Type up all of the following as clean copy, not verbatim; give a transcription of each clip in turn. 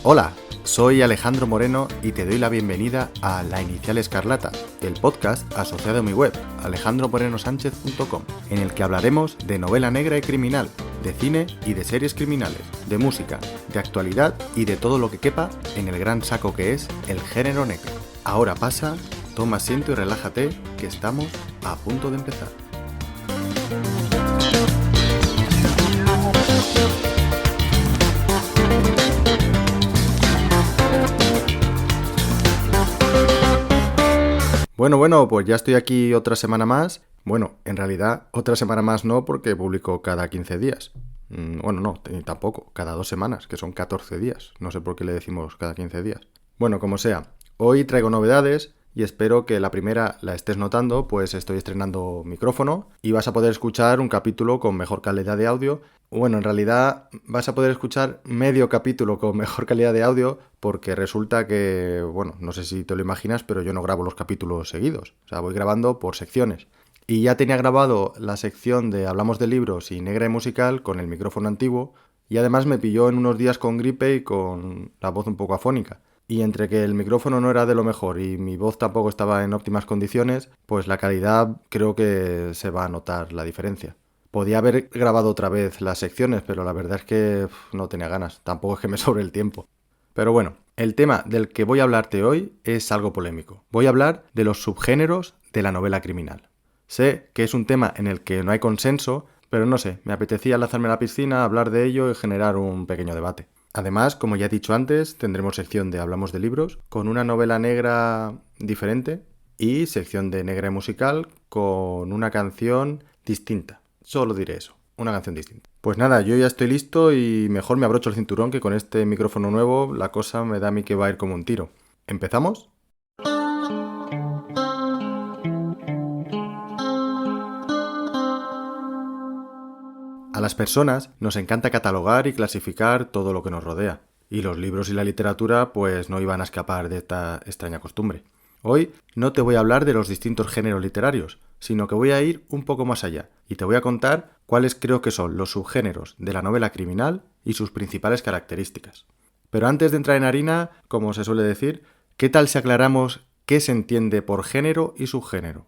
Hola, soy Alejandro Moreno y te doy la bienvenida a La Inicial Escarlata, el podcast asociado a mi web, alejandromorenosanchez.com, en el que hablaremos de novela negra y criminal, de cine y de series criminales, de música, de actualidad y de todo lo que quepa en el gran saco que es el género negro. Ahora pasa, toma asiento y relájate, que estamos a punto de empezar. Bueno, pues ya estoy aquí otra semana más. Bueno, en realidad otra semana más no, porque publico cada 15 días. Bueno, no, ni tampoco, cada 2 semanas, que son 14 días. No sé por qué le decimos cada 15 días. Bueno, como sea, hoy traigo novedades y espero que la primera la estés notando, pues estoy estrenando micrófono y vas a poder escuchar un capítulo con mejor calidad de audio. Bueno, en realidad vas a poder escuchar medio capítulo con mejor calidad de audio porque resulta que, bueno, no sé si te lo imaginas, pero yo no grabo los capítulos seguidos. O sea, voy grabando por secciones. Y ya tenía grabado la sección de Hablamos de libros y Negra y musical con el micrófono antiguo y además me pilló en unos días con gripe y con la voz un poco afónica. Y entre que el micrófono no era de lo mejor y mi voz tampoco estaba en óptimas condiciones, pues la calidad creo que se va a notar la diferencia. Podía haber grabado otra vez las secciones, pero la verdad es que no tenía ganas, tampoco es que me sobre el tiempo. Pero bueno, el tema del que voy a hablarte hoy es algo polémico. Voy a hablar de los subgéneros de la novela criminal. Sé que es un tema en el que no hay consenso, pero no sé, me apetecía lanzarme a la piscina, hablar de ello y generar un pequeño debate. Además, como ya he dicho antes, tendremos sección de Hablamos de libros con una novela negra diferente y sección de negra y musical con una canción distinta. Solo diré eso, una canción distinta. Pues nada, yo ya estoy listo y mejor me abrocho el cinturón, que con este micrófono nuevo la cosa me da a mí que va a ir como un tiro. ¿Empezamos? A las personas nos encanta catalogar y clasificar todo lo que nos rodea, y los libros y la literatura pues no iban a escapar de esta extraña costumbre. Hoy no te voy a hablar de los distintos géneros literarios, sino que voy a ir un poco más allá, y te voy a contar cuáles creo que son los subgéneros de la novela criminal y sus principales características. Pero antes de entrar en harina, como se suele decir, ¿qué tal si aclaramos qué se entiende por género y subgénero?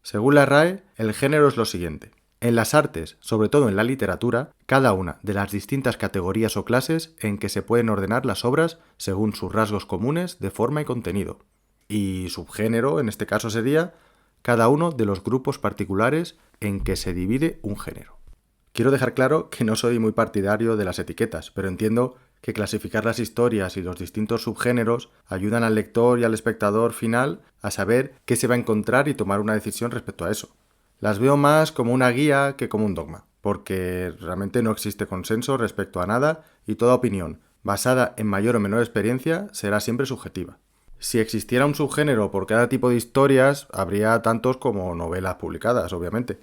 Según la RAE, el género es lo siguiente. En las artes, sobre todo en la literatura, cada una de las distintas categorías o clases en que se pueden ordenar las obras según sus rasgos comunes de forma y contenido. Y subgénero, en este caso, sería cada uno de los grupos particulares en que se divide un género. Quiero dejar claro que no soy muy partidario de las etiquetas, pero entiendo que clasificar las historias y los distintos subgéneros ayudan al lector y al espectador final a saber qué se va a encontrar y tomar una decisión respecto a eso. Las veo más como una guía que como un dogma, porque realmente no existe consenso respecto a nada y toda opinión, basada en mayor o menor experiencia, será siempre subjetiva. Si existiera un subgénero por cada tipo de historias, habría tantos como novelas publicadas, obviamente.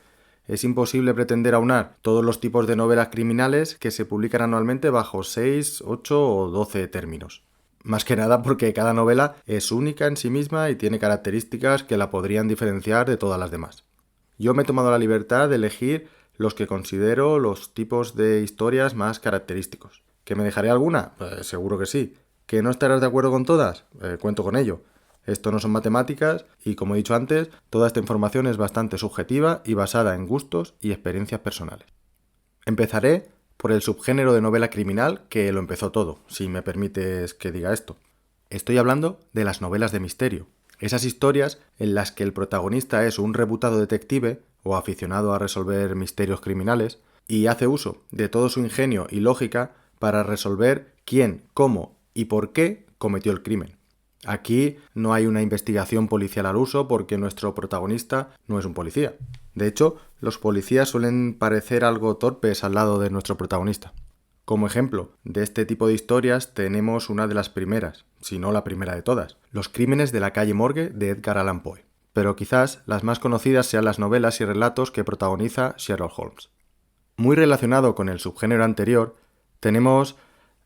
Es imposible pretender aunar todos los tipos de novelas criminales que se publican anualmente bajo 6, 8 o 12 términos. Más que nada porque cada novela es única en sí misma y tiene características que la podrían diferenciar de todas las demás. Yo me he tomado la libertad de elegir los que considero los tipos de historias más característicos. ¿Que me dejaré alguna? Pues seguro que sí. ¿Que no estarás de acuerdo con todas? Cuento con ello. Esto no son matemáticas y, como he dicho antes, toda esta información es bastante subjetiva y basada en gustos y experiencias personales. Empezaré por el subgénero de novela criminal que lo empezó todo, si me permites que diga esto. Estoy hablando de las novelas de misterio. Esas historias en las que el protagonista es un reputado detective o aficionado a resolver misterios criminales y hace uso de todo su ingenio y lógica para resolver quién, cómo y por qué cometió el crimen. Aquí no hay una investigación policial al uso porque nuestro protagonista no es un policía. De hecho, los policías suelen parecer algo torpes al lado de nuestro protagonista. Como ejemplo de este tipo de historias tenemos una de las primeras, si no la primera de todas, Los crímenes de la calle Morgue de Edgar Allan Poe. Pero quizás las más conocidas sean las novelas y relatos que protagoniza Sherlock Holmes. Muy relacionado con el subgénero anterior, tenemos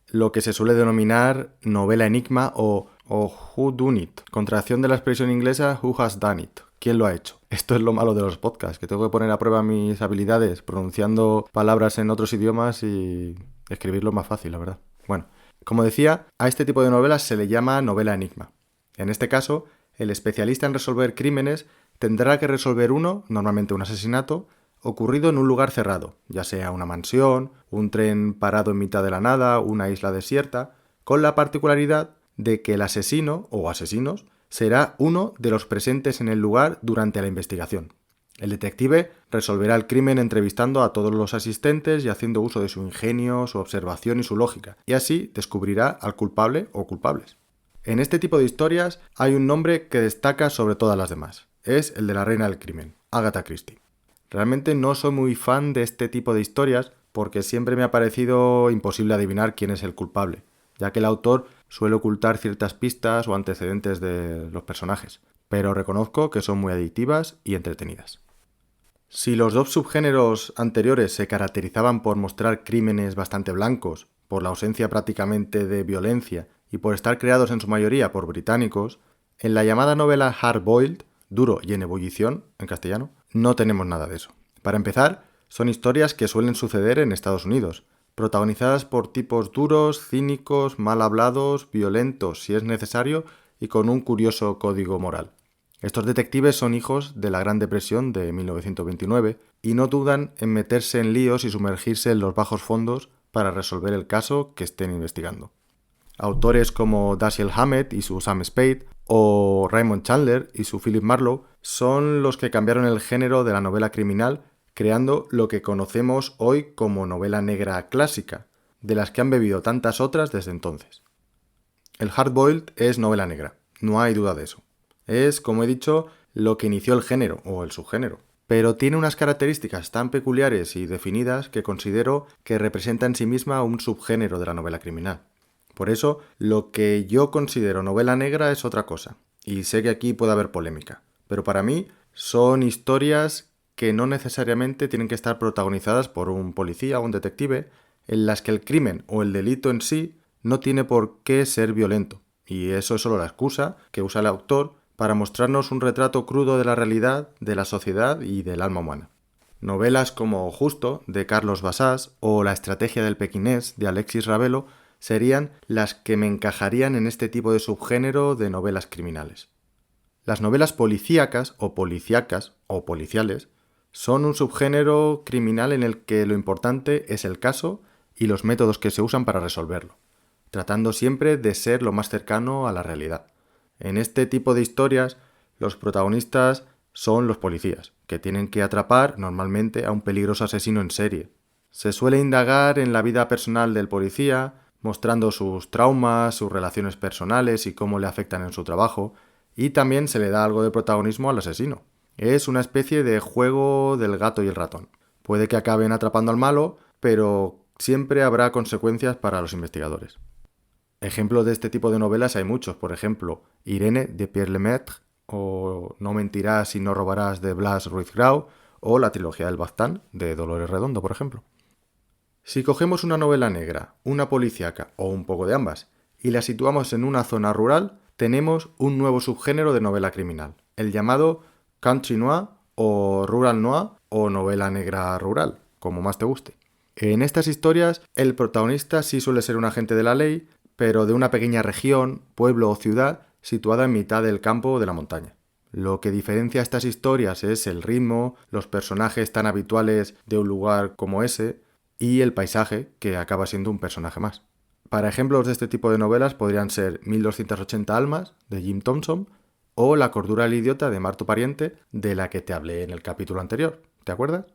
lo que se suele denominar novela enigma o who done it, contracción de la expresión inglesa who has done it, ¿quién lo ha hecho? Esto es lo malo de los podcasts, que tengo que poner a prueba mis habilidades pronunciando palabras en otros idiomas y escribirlo más fácil, la verdad. Bueno, Como decía, a este tipo de novelas se le llama novela enigma. En este caso, el especialista en resolver crímenes tendrá que resolver uno, normalmente un asesinato, ocurrido en un lugar cerrado, ya sea una mansión, un tren parado en mitad de la nada, una isla desierta, con la particularidad de que el asesino o asesinos será uno de los presentes en el lugar durante la investigación. El detective resolverá el crimen entrevistando a todos los asistentes y haciendo uso de su ingenio, su observación y su lógica, y así descubrirá al culpable o culpables. En este tipo de historias hay un nombre que destaca sobre todas las demás. Es el de la reina del crimen, Agatha Christie. Realmente no soy muy fan de este tipo de historias porque siempre me ha parecido imposible adivinar quién es el culpable, ya que el autor suele ocultar ciertas pistas o antecedentes de los personajes, pero reconozco que son muy adictivas y entretenidas. Si los dos subgéneros anteriores se caracterizaban por mostrar crímenes bastante blancos, por la ausencia prácticamente de violencia y por estar creados en su mayoría por británicos, en la llamada novela Hard-Boiled, duro y en ebullición, en castellano, no tenemos nada de eso. Para empezar, son historias que suelen suceder en Estados Unidos, protagonizadas por tipos duros, cínicos, mal hablados, violentos si es necesario y con un curioso código moral. Estos detectives son hijos de la Gran Depresión de 1929 y no dudan en meterse en líos y sumergirse en los bajos fondos para resolver el caso que estén investigando. Autores como Dashiell Hammett y su Sam Spade o Raymond Chandler y su Philip Marlowe son los que cambiaron el género de la novela criminal creando lo que conocemos hoy como novela negra clásica, de las que han bebido tantas otras desde entonces. El hard-boiled es novela negra, no hay duda de eso. Es, como he dicho, lo que inició el género o el subgénero. Pero tiene unas características tan peculiares y definidas que considero que representa en sí misma un subgénero de la novela criminal. Por eso, lo que yo considero novela negra es otra cosa. Y sé que aquí puede haber polémica. Pero para mí son historias que no necesariamente tienen que estar protagonizadas por un policía o un detective, en las que el crimen o el delito en sí no tiene por qué ser violento. Y eso es solo la excusa que usa el autor para mostrarnos un retrato crudo de la realidad, de la sociedad y del alma humana. Novelas como Justo, de Carlos Basás, o La estrategia del pequinés, de Alexis Ravelo, serían las que me encajarían en este tipo de subgénero de novelas criminales. Las novelas policíacas o policíacas o policiales son un subgénero criminal en el que lo importante es el caso y los métodos que se usan para resolverlo, tratando siempre de ser lo más cercano a la realidad. En este tipo de historias, los protagonistas son los policías, que tienen que atrapar normalmente a un peligroso asesino en serie. Se suele indagar en la vida personal del policía, mostrando sus traumas, sus relaciones personales y cómo le afectan en su trabajo, y también se le da algo de protagonismo al asesino. Es una especie de juego del gato y el ratón. Puede que acaben atrapando al malo, pero siempre habrá consecuencias para los investigadores. Ejemplos de este tipo de novelas hay muchos, por ejemplo, Irene de Pierre Lemaitre, o No mentirás y no robarás de Blas Ruiz Grau, o la trilogía del Baztán de Dolores Redondo, por ejemplo. Si cogemos una novela negra, una policíaca o un poco de ambas, y la situamos en una zona rural, tenemos un nuevo subgénero de novela criminal, el llamado country noir o rural noir o novela negra rural, como más te guste. En estas historias, el protagonista sí suele ser un agente de la ley, pero de una pequeña región, pueblo o ciudad situada en mitad del campo o de la montaña. Lo que diferencia estas historias es el ritmo, los personajes tan habituales de un lugar como ese y el paisaje, que acaba siendo un personaje más. Para ejemplos de este tipo de novelas podrían ser 1280 almas, de Jim Thompson, o La cordura del idiota, de Marto Pariente, de la que te hablé en el capítulo anterior. ¿Te acuerdas?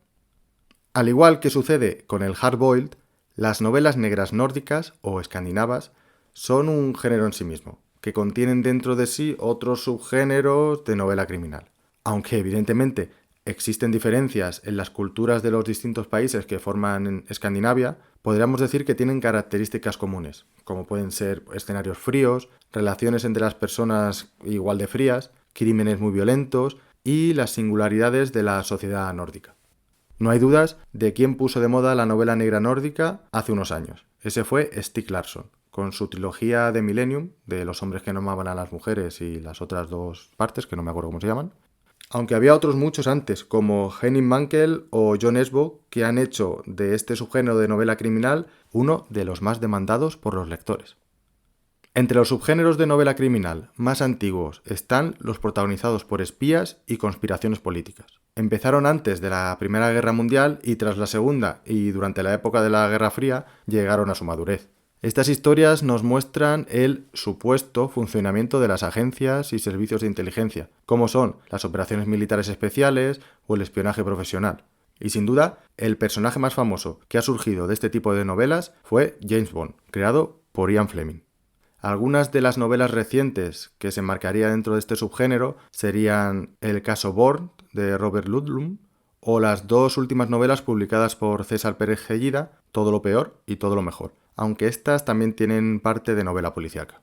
Al igual que sucede con el hard-boiled, las novelas negras nórdicas o escandinavas son un género en sí mismo, que contienen dentro de sí otros subgéneros de novela criminal. Aunque evidentemente existen diferencias en las culturas de los distintos países que forman Escandinavia, podríamos decir que tienen características comunes, como pueden ser escenarios fríos, relaciones entre las personas igual de frías, crímenes muy violentos y las singularidades de la sociedad nórdica. No hay dudas de quién puso de moda la novela negra nórdica hace unos años. Ese fue Stieg Larsson, con su trilogía de Millennium, de los hombres que no amaban a las mujeres y las otras dos partes, que no me acuerdo cómo se llaman. Aunque había otros muchos antes, como Henning Mankell o John Esbo, que han hecho de este subgénero de novela criminal uno de los más demandados por los lectores. Entre los subgéneros de novela criminal más antiguos están los protagonizados por espías y conspiraciones políticas. Empezaron antes de la Primera Guerra Mundial y tras la Segunda y durante la época de la Guerra Fría llegaron a su madurez. Estas historias nos muestran el supuesto funcionamiento de las agencias y servicios de inteligencia, como son las operaciones militares especiales o el espionaje profesional. Y sin duda, el personaje más famoso que ha surgido de este tipo de novelas fue James Bond, creado por Ian Fleming. Algunas de las novelas recientes que se enmarcarían dentro de este subgénero serían El caso Bourne, de Robert Ludlum, o las dos últimas novelas publicadas por César Pérez Gellida, Todo lo peor y Todo lo mejor, aunque estas también tienen parte de novela policíaca.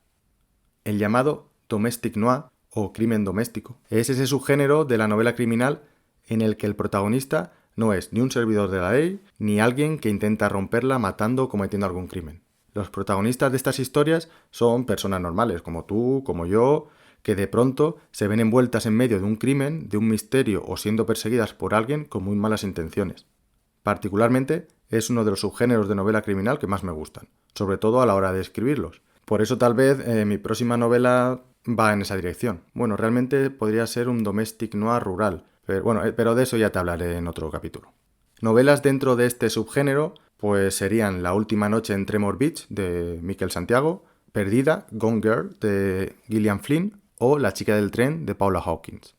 El llamado domestic noir, o crimen doméstico, es ese subgénero de la novela criminal en el que el protagonista no es ni un servidor de la ley, ni alguien que intenta romperla matando o cometiendo algún crimen. Los protagonistas de estas historias son personas normales, como tú, como yo, que de pronto se ven envueltas en medio de un crimen, de un misterio o siendo perseguidas por alguien con muy malas intenciones. Particularmente, es uno de los subgéneros de novela criminal que más me gustan, sobre todo a la hora de escribirlos. Por eso tal vez mi próxima novela va en esa dirección. Bueno, realmente podría ser un domestic noir rural, pero de eso ya te hablaré en otro capítulo. Novelas dentro de este subgénero pues serían La última noche en Tremor Beach, de Miquel Santiago, Perdida, Gone Girl, de Gillian Flynn, o La chica del tren, de Paula Hawkins.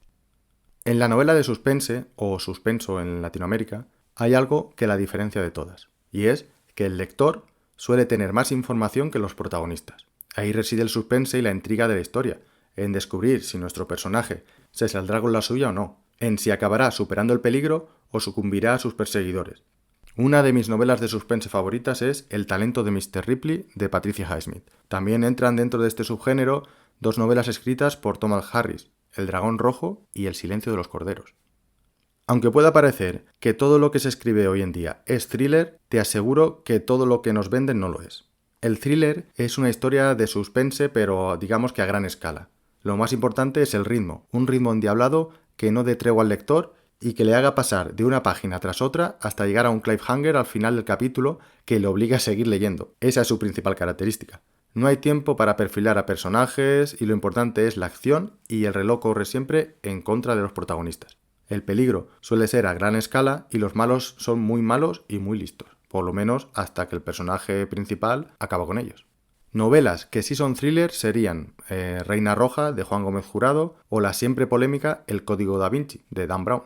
En la novela de suspense, o suspenso en Latinoamérica, hay algo que la diferencia de todas, y es que el lector suele tener más información que los protagonistas. Ahí reside el suspense y la intriga de la historia, en descubrir si nuestro personaje se saldrá con la suya o no, en si acabará superando el peligro o sucumbirá a sus perseguidores. Una de mis novelas de suspense favoritas es El talento de Mr. Ripley, de Patricia Highsmith. También entran dentro de este subgénero dos novelas escritas por Thomas Harris, El dragón rojo y El silencio de los corderos. Aunque pueda parecer que todo lo que se escribe hoy en día es thriller, te aseguro que todo lo que nos venden no lo es. El thriller es una historia de suspense, pero digamos que a gran escala. Lo más importante es el ritmo, un ritmo endiablado que no dé tregua al lector y que le haga pasar de una página tras otra hasta llegar a un cliffhanger al final del capítulo que le obliga a seguir leyendo. Esa es su principal característica. No hay tiempo para perfilar a personajes y lo importante es la acción y el reloj corre siempre en contra de los protagonistas. El peligro suele ser a gran escala y los malos son muy malos y muy listos, por lo menos hasta que el personaje principal acaba con ellos. Novelas que sí son thrillers serían Reina Roja, de Juan Gómez Jurado, o la siempre polémica El Código Da Vinci, de Dan Brown.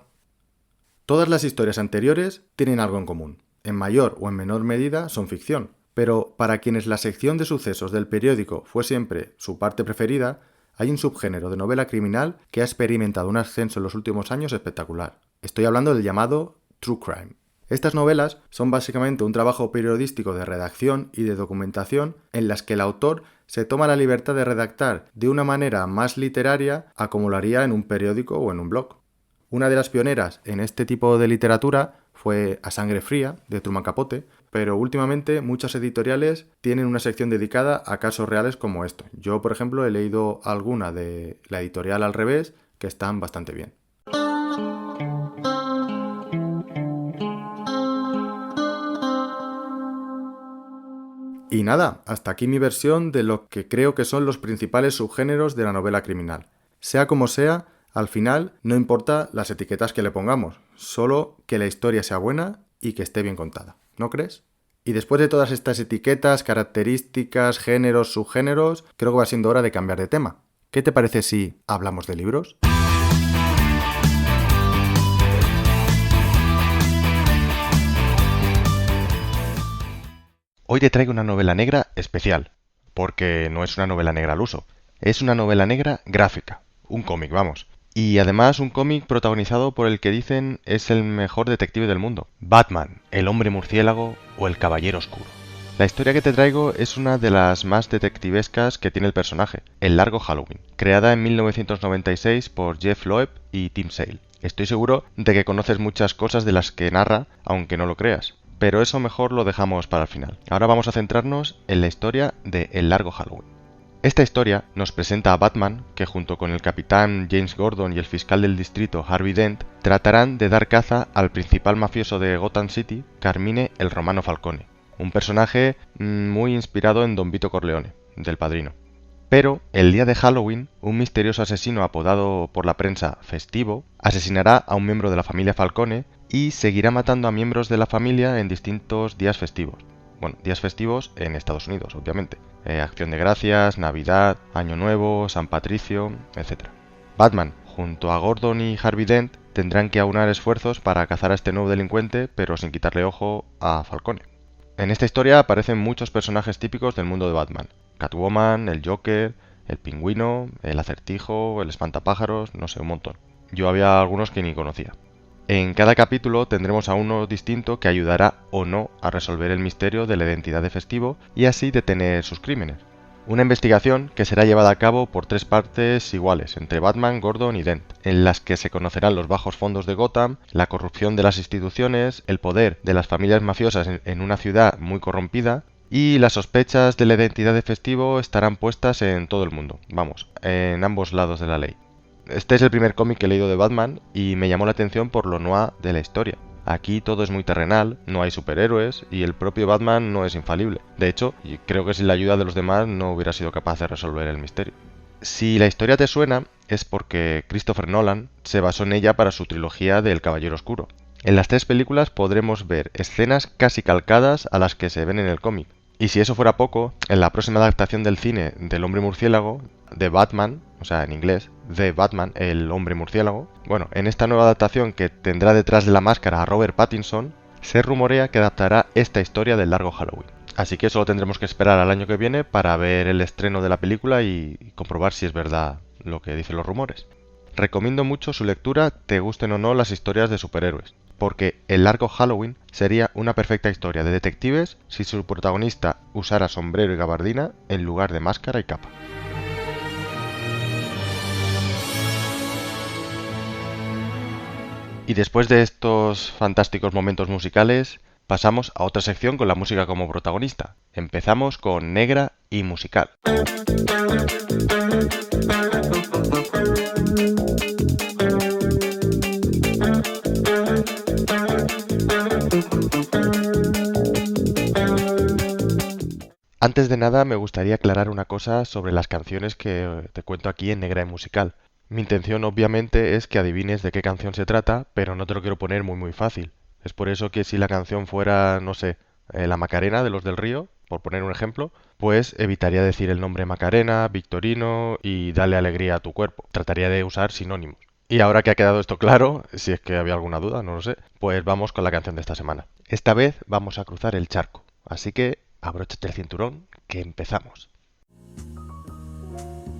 Todas las historias anteriores tienen algo en común. En mayor o en menor medida son ficción, pero para quienes la sección de sucesos del periódico fue siempre su parte preferida, hay un subgénero de novela criminal que ha experimentado un ascenso en los últimos años espectacular. Estoy hablando del llamado True Crime. Estas novelas son básicamente un trabajo periodístico de redacción y de documentación en las que el autor se toma la libertad de redactar de una manera más literaria a como lo haría en un periódico o en un blog. Una de las pioneras en este tipo de literatura fue A Sangre Fría, de Truman Capote, pero últimamente muchas editoriales tienen una sección dedicada a casos reales como esto. Yo, por ejemplo, he leído alguna de la editorial Al Revés que están bastante bien. Y nada, hasta aquí mi versión de lo que creo que son los principales subgéneros de la novela criminal. Sea como sea, al final no importa las etiquetas que le pongamos, solo que la historia sea buena y que esté bien contada, ¿no crees? Y después de todas estas etiquetas, características, géneros, subgéneros, creo que va siendo hora de cambiar de tema. ¿Qué te parece si hablamos de libros? Hoy te traigo una novela negra especial, porque no es una novela negra al uso, es una novela negra gráfica, un cómic, vamos. Y además un cómic protagonizado por el que dicen es el mejor detective del mundo, Batman, el hombre murciélago o el caballero oscuro. La historia que te traigo es una de las más detectivescas que tiene el personaje, El largo Halloween, creada en 1996 por Jeff Loeb y Tim Sale. Estoy seguro de que conoces muchas cosas de las que narra, aunque no lo creas, pero eso mejor lo dejamos para el final. Ahora vamos a centrarnos en la historia de El largo Halloween. Esta historia nos presenta a Batman, que junto con el capitán James Gordon y el fiscal del distrito Harvey Dent tratarán de dar caza al principal mafioso de Gotham City, Carmine el Romano Falcone, un personaje muy inspirado en Don Vito Corleone, del Padrino. Pero el día de Halloween, un misterioso asesino apodado por la prensa Festivo asesinará a un miembro de la familia Falcone y seguirá matando a miembros de la familia en distintos días festivos. Bueno, días festivos en Estados Unidos, obviamente. Acción de Gracias, Navidad, Año Nuevo, San Patricio, etc. Batman, junto a Gordon y Harvey Dent, tendrán que aunar esfuerzos para cazar a este nuevo delincuente, pero sin quitarle ojo a Falcone. En esta historia aparecen muchos personajes típicos del mundo de Batman. Catwoman, el Joker, el Pingüino, el Acertijo, el Espantapájaros, no sé, un montón. Yo había algunos que ni conocía. En cada capítulo tendremos a uno distinto que ayudará o no a resolver el misterio de la identidad de Festivo y así detener sus crímenes. Una investigación que será llevada a cabo por 3 partes iguales, entre Batman, Gordon y Dent, en las que se conocerán los bajos fondos de Gotham, la corrupción de las instituciones, el poder de las familias mafiosas en una ciudad muy corrompida, y las sospechas de la identidad de Festivo estarán puestas en todo el mundo, vamos, en ambos lados de la ley. Este es el primer cómic que he leído de Batman y me llamó la atención por lo noir de la historia. Aquí todo es muy terrenal, no hay superhéroes y el propio Batman no es infalible. De hecho, creo que sin la ayuda de los demás no hubiera sido capaz de resolver el misterio. Si la historia te suena, es porque Christopher Nolan se basó en ella para su trilogía del Caballero Oscuro. En las 3 películas podremos ver escenas casi calcadas a las que se ven en el cómic. Y si eso fuera poco, en la próxima adaptación del cine del Hombre Murciélago, de Batman, o sea, en inglés, The Batman, el Hombre Murciélago, bueno, en esta nueva adaptación que tendrá detrás de la máscara a Robert Pattinson, se rumorea que adaptará esta historia del largo Halloween. Así que solo tendremos que esperar al año que viene para ver el estreno de la película y comprobar si es verdad lo que dicen los rumores. Recomiendo mucho su lectura, te gusten o no las historias de superhéroes, porque El largo Halloween sería una perfecta historia de detectives si su protagonista usara sombrero y gabardina en lugar de máscara y capa. Y después de estos fantásticos momentos musicales, pasamos a otra sección con la música como protagonista. Empezamos con Negra y Musical. Antes de nada me gustaría aclarar una cosa sobre las canciones que te cuento aquí en Negra y Musical. Mi intención obviamente es que adivines de qué canción se trata, pero no te lo quiero poner muy fácil. Es por eso que si la canción fuera, no sé, La Macarena de Los del Río, por poner un ejemplo, pues evitaría decir el nombre Macarena, Victorino y Dale alegría a tu cuerpo. Trataría de usar sinónimos. Y ahora que ha quedado esto claro, si es que había alguna duda, no lo sé, pues vamos con la canción de esta semana. Esta vez vamos a cruzar el charco, así que abróchate el cinturón, que empezamos.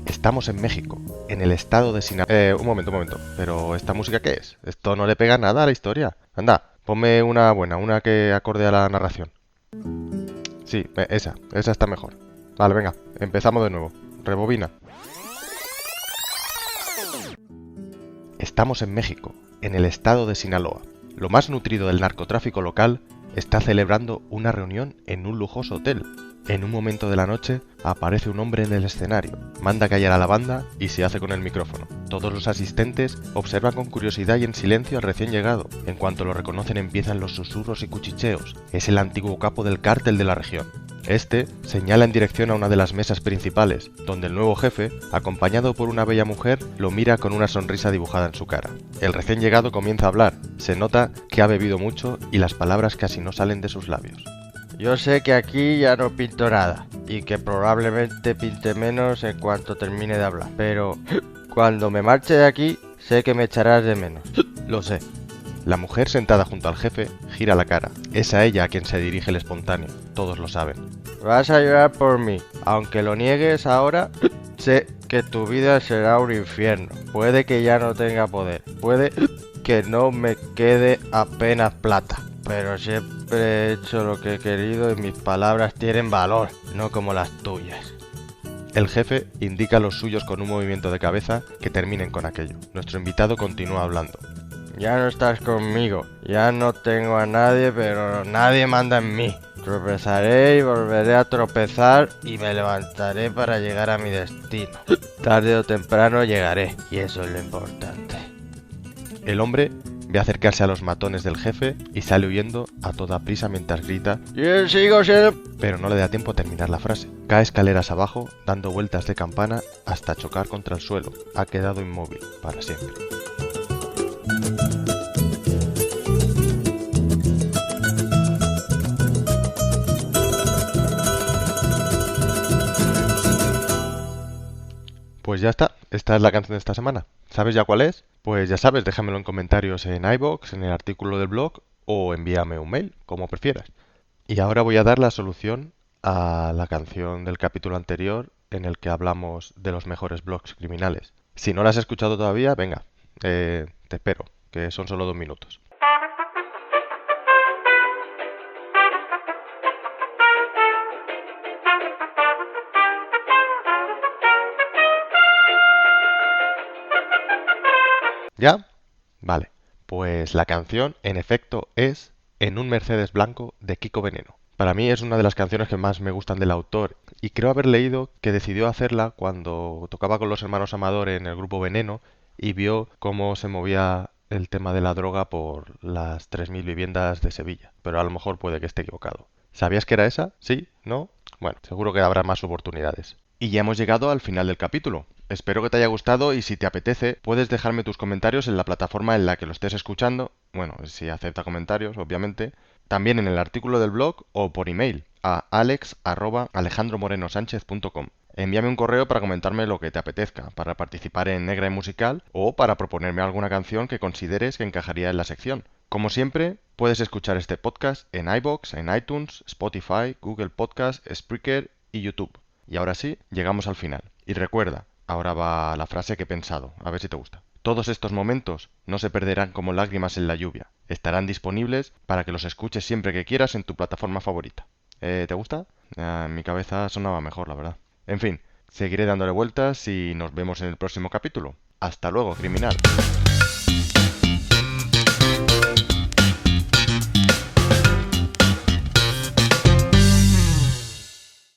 Estamos en México, en el estado de Sinaloa. Un momento, ¿pero esta música qué es? Esto no le pega nada a la historia. Anda, ponme una buena, una que acorde a la narración. Sí, esa está mejor. Vale, venga, empezamos de nuevo. Rebobina. Estamos en México, en el estado de Sinaloa. Lo más nutrido del narcotráfico local está celebrando una reunión en un lujoso hotel. En un momento de la noche aparece un hombre en el escenario, manda callar a la banda y se hace con el micrófono. Todos los asistentes observan con curiosidad y en silencio al recién llegado. En cuanto lo reconocen empiezan los susurros y cuchicheos. Es el antiguo capo del cártel de la región. Este señala en dirección a una de las mesas principales, donde el nuevo jefe, acompañado por una bella mujer, lo mira con una sonrisa dibujada en su cara. El recién llegado comienza a hablar. Se nota que ha bebido mucho y las palabras casi no salen de sus labios. Yo sé que aquí ya no pinto nada y que probablemente pinte menos en cuanto termine de hablar, pero cuando me marche de aquí sé que me echarás de menos. Lo sé. La mujer sentada junto al jefe gira la cara. Es a ella a quien se dirige el espontáneo. Todos lo saben. Vas a llorar por mí. Aunque lo niegues ahora, sé que tu vida será un infierno. Puede que ya no tenga poder. Puede que no me quede apenas plata. Pero siempre he hecho lo que he querido y mis palabras tienen valor, no como las tuyas. El jefe indica a los suyos con un movimiento de cabeza que terminen con aquello. Nuestro invitado continúa hablando. Ya no estás conmigo, ya no tengo a nadie, pero nadie manda en mí. Tropezaré y volveré a tropezar y me levantaré para llegar a mi destino. Tarde o temprano llegaré, y eso es lo importante. El hombre ve acercarse a los matones del jefe y sale huyendo a toda prisa mientras grita, Yo sigo siendo... pero no le da tiempo a terminar la frase. Cae escaleras abajo, dando vueltas de campana hasta chocar contra el suelo. Ha quedado inmóvil para siempre. Pues ya está, esta es la canción de esta semana. ¿Sabes ya cuál es? Pues ya sabes, déjamelo en comentarios en iVoox, en el artículo del blog o envíame un mail, como prefieras. Y ahora voy a dar la solución a la canción del capítulo anterior en el que hablamos de los mejores blogs criminales. Si no la has escuchado todavía, venga, te espero, que son solo 2 minutos. ¿Ya? Vale. Pues la canción, en efecto, es En un Mercedes blanco de Kiko Veneno. Para mí es una de las canciones que más me gustan del autor y creo haber leído que decidió hacerla cuando tocaba con los hermanos Amador en el grupo Veneno y vio cómo se movía el tema de la droga por las 3.000 viviendas de Sevilla. Pero a lo mejor puede que esté equivocado. ¿Sabías que era esa? ¿Sí? ¿No? Bueno, seguro que habrá más oportunidades. Y ya hemos llegado al final del capítulo. Espero que te haya gustado y si te apetece, puedes dejarme tus comentarios en la plataforma en la que lo estés escuchando. Bueno, si acepta comentarios, obviamente. También en el artículo del blog o por email a alex@alejandromorenosanchez.com. Envíame un correo para comentarme lo que te apetezca, para participar en Negra y Musical o para proponerme alguna canción que consideres que encajaría en la sección. Como siempre, puedes escuchar este podcast en iVoox, en iTunes, Spotify, Google Podcast, Spreaker y YouTube. Y ahora sí, llegamos al final. Y recuerda, ahora va la frase que he pensado, a ver si te gusta. Todos estos momentos no se perderán como lágrimas en la lluvia. Estarán disponibles para que los escuches siempre que quieras en tu plataforma favorita. ¿Te gusta? En mi cabeza sonaba mejor, la verdad. En fin, seguiré dándole vueltas y nos vemos en el próximo capítulo. Hasta luego, criminal.